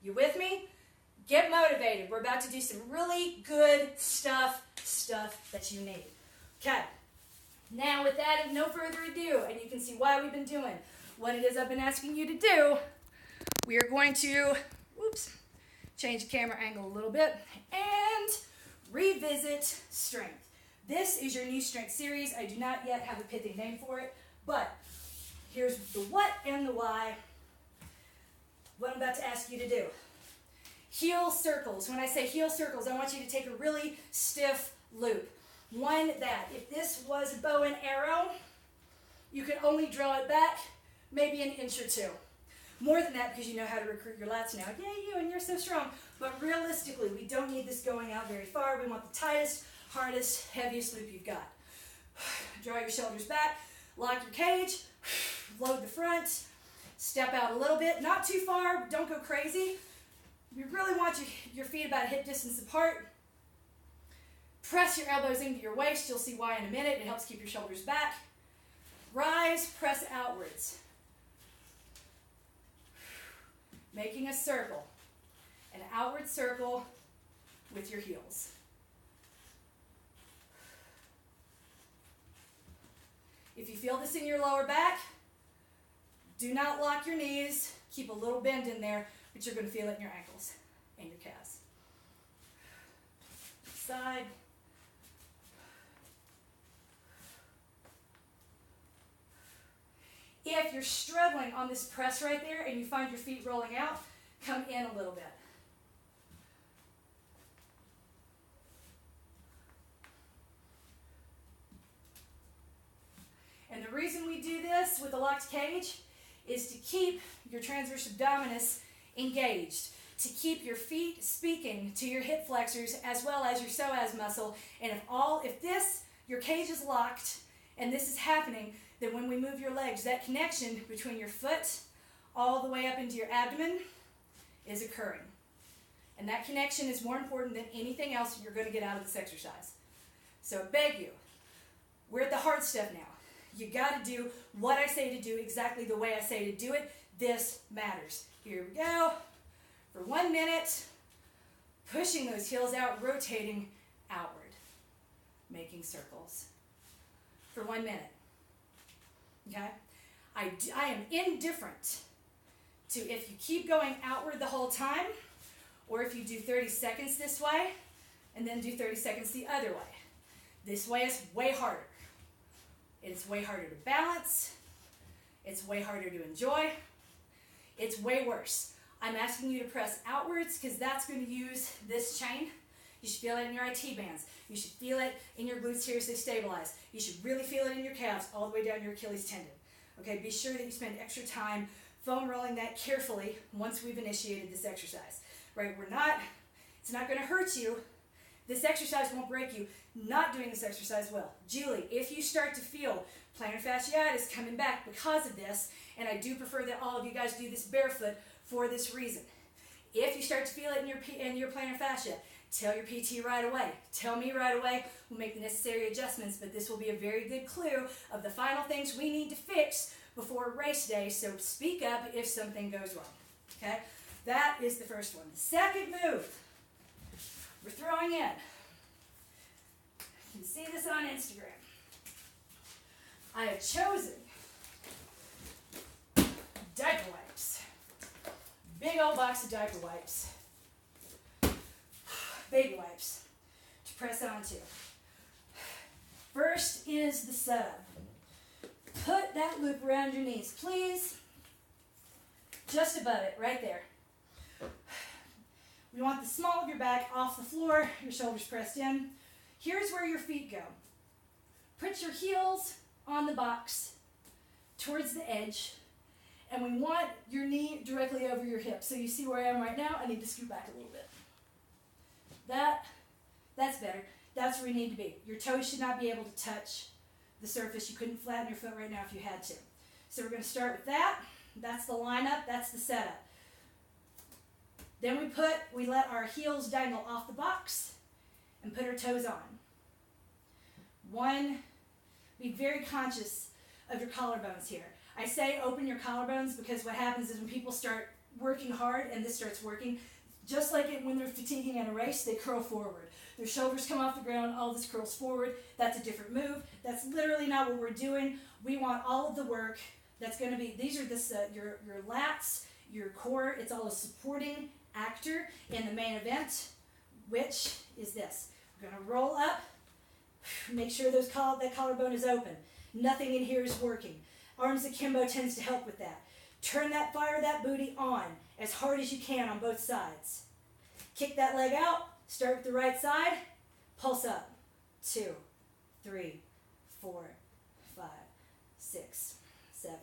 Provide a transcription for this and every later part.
You with me? Get motivated. We're about to do some really good stuff that you need. Okay. Now, with that, no further ado, and you can see why we've been doing what it is I've been asking you to do, we are going to, change the camera angle a little bit, and revisit strength. This is your new strength series. I do not yet have a pithy name for it, but here's the what and the why, what I'm about to ask you to do. Heel circles. When I say heel circles, I want you to take a really stiff loop. One that, if this was a bow and arrow, you could only draw it back maybe an inch or two. More than that, because you know how to recruit your lats now. Yay, you, and you're so strong. But realistically, we don't need this going out very far. We want the tightest, hardest, heaviest loop you've got. Draw your shoulders back, lock your cage, load the front, step out a little bit, not too far, don't go crazy. You really want your feet about hip distance apart. Press your elbows into your waist. You'll see why in a minute. It helps keep your shoulders back. Rise, press outwards. Making a circle, an outward circle with your heels. If you feel this in your lower back, do not lock your knees. Keep a little bend in there, but you're going to feel it in your ankles and your calves. Side. If you're struggling on this press right there and you find your feet rolling out, come in a little bit. And the reason we do this with a locked cage is to keep your transverse abdominis engaged, to keep your feet speaking to your hip flexors as well as your psoas muscle. And if your cage is locked and this is happening, then when we move your legs, that connection between your foot all the way up into your abdomen is occurring. And that connection is more important than anything else you're going to get out of this exercise. So I beg you, we're at the hard stuff now. You got to do what I say to do exactly the way I say to do it. This matters. Here we go. For 1 minute, pushing those heels out, rotating outward, making circles. For 1 minute. Okay? I am indifferent to if you keep going outward the whole time, or if you do 30 seconds this way, and then do 30 seconds the other way. This way is way harder. It's way harder to balance. It's way harder to enjoy. It's way worse. I'm asking you to press outwards because that's going to use this chain. You should feel it in your IT bands. You should feel it in your glutes here as they stabilize. You should really feel it in your calves all the way down your Achilles tendon. Okay, be sure that you spend extra time foam rolling that carefully once we've initiated this exercise. Right, it's not going to hurt you. This exercise won't break you. Not doing this exercise will. Julie, if you start to feel plantar fasciitis coming back because of this, and I do prefer that all of you guys do this barefoot for this reason. If you start to feel it in your plantar fascia, tell your PT right away. Tell me right away. We'll make the necessary adjustments, but this will be a very good clue of the final things we need to fix before race day, so speak up if something goes wrong. Okay? That is the first one. The second move, we're throwing in. You can see this on Instagram. I have chosen diaper wipes. Big old box of diaper wipes. Baby wipes to press onto. First is the setup. Put that loop around your knees, please. Just above it, right there. We want the small of your back off the floor, your shoulders pressed in. Here's where your feet go. Put your heels on the box towards the edge, and we want your knee directly over your hip. So you see where I am right now? I need to scoot back a little bit. That's better. That's where you need to be. Your toes should not be able to touch the surface. You couldn't flatten your foot right now if you had to. So we're going to start with that. That's the lineup. That's the setup. Then we let our heels dangle off the box and put our toes on. Be very conscious of your collarbones here. I say open your collarbones because what happens is when people start working hard and this starts working, just like when they're fatiguing in a race, they curl forward. Their shoulders come off the ground, all this curls forward. That's a different move. That's literally not what we're doing. We want all of the work that's going to be, these are your lats, your core. It's all a supporting actor in the main event, which is this. We're going to roll up, make sure that collarbone is open. Nothing in here is working. Arms akimbo tends to help with that. Fire that booty on as hard as you can on both sides. Kick that leg out. Start with the right side. Pulse up. 2, 3, 4, 5, 6, 7.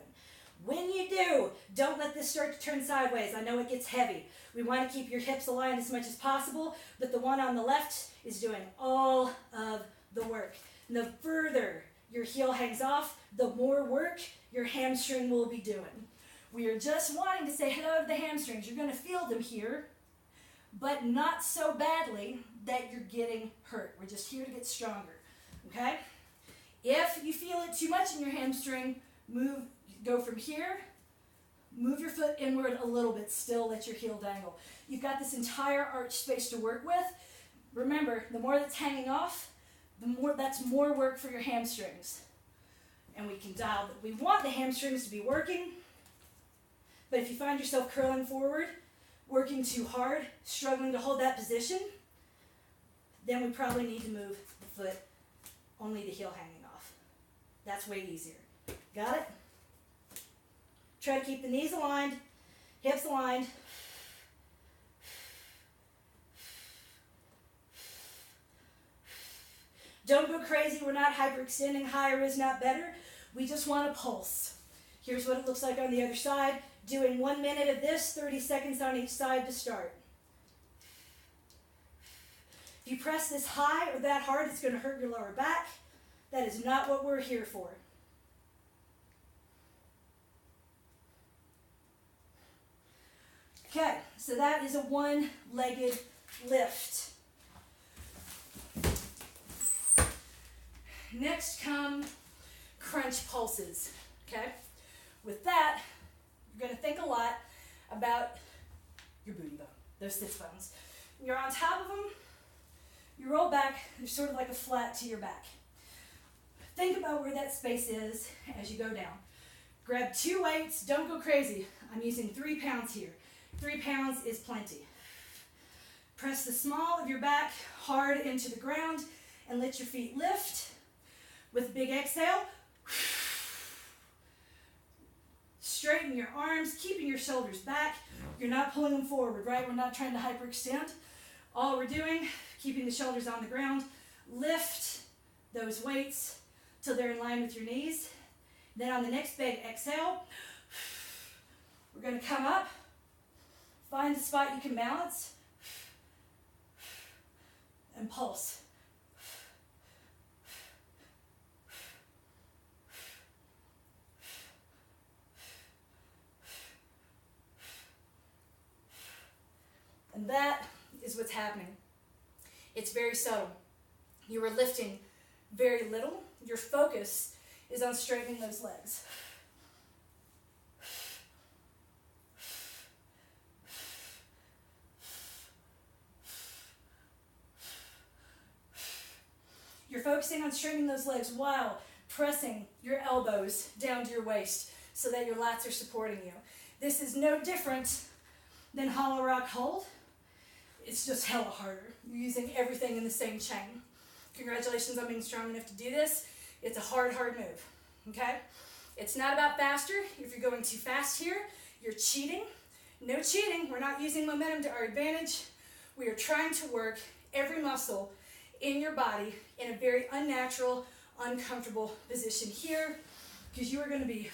When you do, don't let this start to turn sideways. I know it gets heavy. We want to keep your hips aligned as much as possible, but the one on the left is doing all of the work. And the further your heel hangs off, the more work your hamstring will be doing. We are just wanting to say hello to the hamstrings. You're going to feel them here, but not so badly that you're getting hurt. We're just here to get stronger, okay? If you feel it too much in your hamstring, go from here, move your foot inward a little bit, still let your heel dangle. You've got this entire arch space to work with. Remember, the more that's hanging off, that's more work for your hamstrings. And we want the hamstrings to be working, but if you find yourself curling forward, working too hard, struggling to hold that position, then we probably need to move the foot, only the heel hanging off. That's way easier. Got it? Try to keep the knees aligned, hips aligned. Don't go crazy. We're not hyperextending. Higher is not better. We just want to pulse. Here's what it looks like on the other side. Doing 1 minute of this, 30 seconds on each side to start. If you press this high or that hard, it's going to hurt your lower back. That is not what we're here for. Okay, so that is a one-legged lift. Next come crunch pulses, okay? With that, you're going to think a lot about your booty bone, those sits bones. When you're on top of them, you roll back, you're sort of like a flat to your back. Think about where that space is as you go down. Grab 2 weights, don't go crazy. I'm using 3 pounds here. 3 pounds is plenty. Press the small of your back hard into the ground and let your feet lift. With a big exhale, straighten your arms, keeping your shoulders back. You're not pulling them forward, right? We're not trying to hyperextend. All we're doing, keeping the shoulders on the ground. Lift those weights till they're in line with your knees. Then on the next big exhale, we're going to come up. Find the spot you can balance. And pulse. And that is what's happening. It's very subtle. You are lifting very little. Your focus is on straightening those legs. You're focusing on straightening those legs while pressing your elbows down to your waist so that your lats are supporting you. This is no different than hollow rock hold. It's just hella harder. You're using everything in the same chain. Congratulations on being strong enough to do this. It's a hard move, okay? It's not about faster. If you're going too fast here, you're cheating. No cheating. We're not using momentum to our advantage. We are trying to work every muscle in your body in a very unnatural, uncomfortable position here, because you are going to be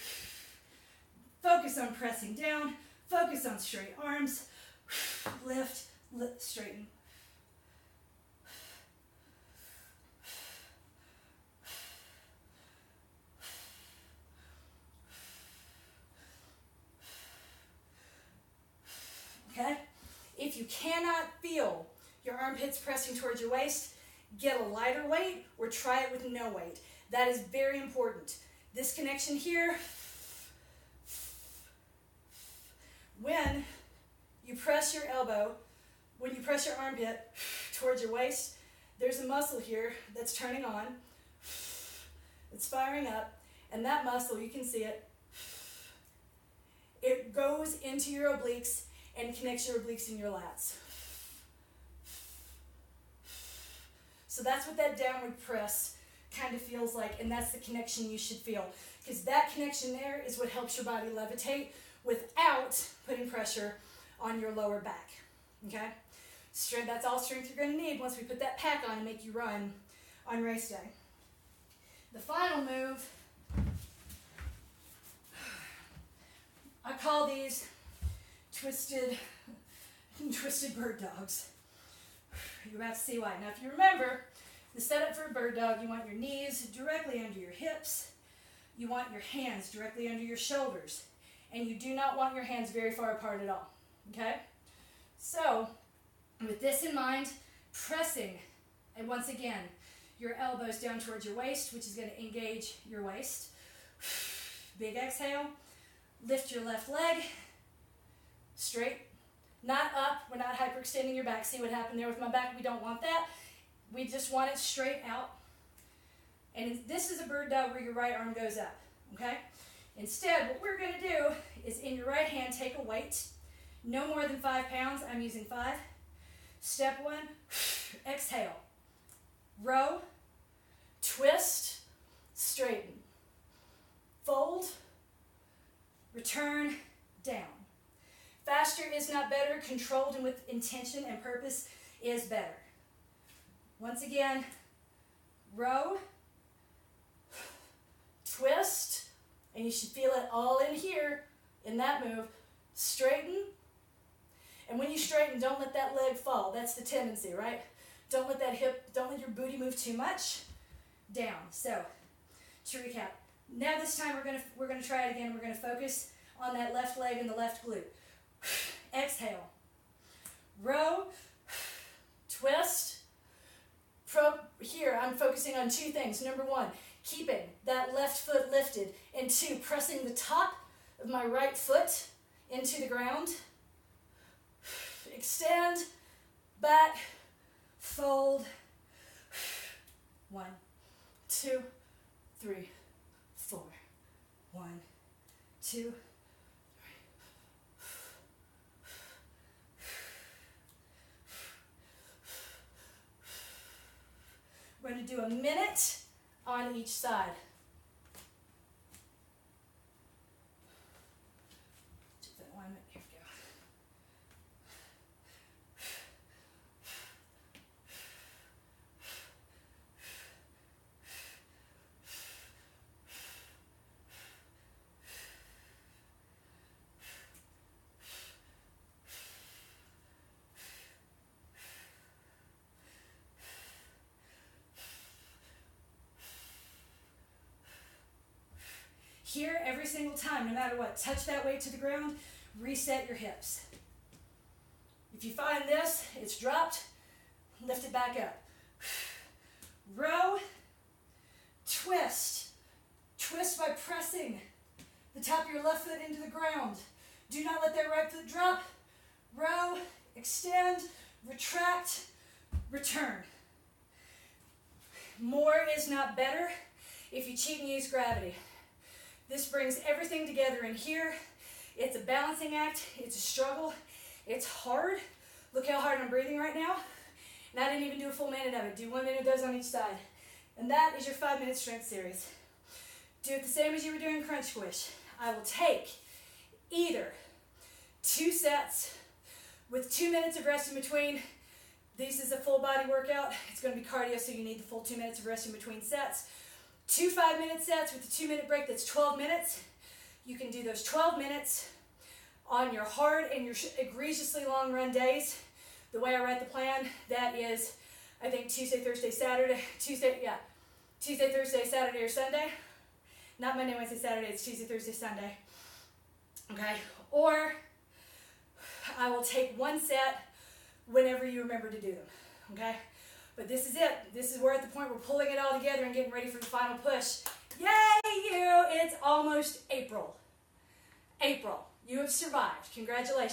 focused on pressing down, focus on straight arms, lift, straighten. Okay? If you cannot feel your armpits pressing towards your waist, get a lighter weight or try it with no weight. That is very important. This connection here, when you press your elbow, when you press your armpit towards your waist, there's a muscle here that's turning on, it's firing up, and that muscle, you can see it, it goes into your obliques and connects your obliques and your lats. So that's what that downward press kind of feels like, and that's the connection you should feel. Because that connection there is what helps your body levitate without putting pressure on your lower back. Okay? Strength, that's all strength you're going to need once we put that pack on and make you run on race day. The final move, I call these twisted bird dogs. You're about to see why. Now, if you remember, the setup for a bird dog, you want your knees directly under your hips. You want your hands directly under your shoulders. And you do not want your hands very far apart at all. Okay? So, with this in mind, pressing, and once again, your elbows down towards your waist, which is going to engage your waist. Big exhale. Lift your left leg. Straight. Not up. We're not hyperextending your back. See what happened there with my back? We don't want that. We just want it straight out. And this is a bird dog where your right arm goes up. Okay? Instead, what we're going to do is in your right hand, take a weight. No more than 5 pounds. I'm using 5. Step 1, exhale. Row, twist, straighten. Fold, return, down. Faster is not better. Controlled and with intention and purpose is better. Once again, row, twist, and you should feel it all in here in that move. Straighten, and when you straighten, don't let that leg fall. That's the tendency, right? Don't let that hip, don't let your booty move too much. Down. So, to recap, now this time we're gonna try it again. We're gonna focus on that left leg and the left glute. Exhale. Row, twist. Here, I'm focusing on 2 things. Number 1, keeping that left foot lifted. And 2, pressing the top of my right foot into the ground. Extend, back, fold. 1, 2, 3, 4. 1, 2, we're going to do a minute on each side. Check that alignment. Here we go. Here, every single time, no matter what, touch that weight to the ground, reset your hips. If you find this, it's dropped, lift it back up. Row, twist. Twist by pressing the top of your left foot into the ground. Do not let that right foot drop. Row, extend, retract, return. More is not better if you cheat and use gravity. This brings everything together in here. It's a balancing act. It's a struggle. It's hard. Look how hard I'm breathing right now. And I didn't even do a full minute of it. Do 1 minute of those on each side. And that is your 5-minute strength series. Do it the same as you were doing crunch squish. I will take either 2 sets with 2 minutes of rest in between. This is a full body workout. It's going to be cardio, so you need the full 2 minutes of rest in between sets. 2 5-minute sets with a 2-minute break, that's 12 minutes. You can do those 12 minutes on your hard and your egregiously long run days. The way I write the plan, that is, I think Tuesday, Thursday, Saturday, Tuesday, Thursday, Saturday, or Sunday. Not Monday, Wednesday, Saturday, it's Tuesday, Thursday, Sunday. Okay, or I will take 1 set whenever you remember to do them, okay? But this is it. This is we're at the point we're pulling it all together and getting ready for the final push. Yay, you! It's almost April. April. You have survived. Congratulations.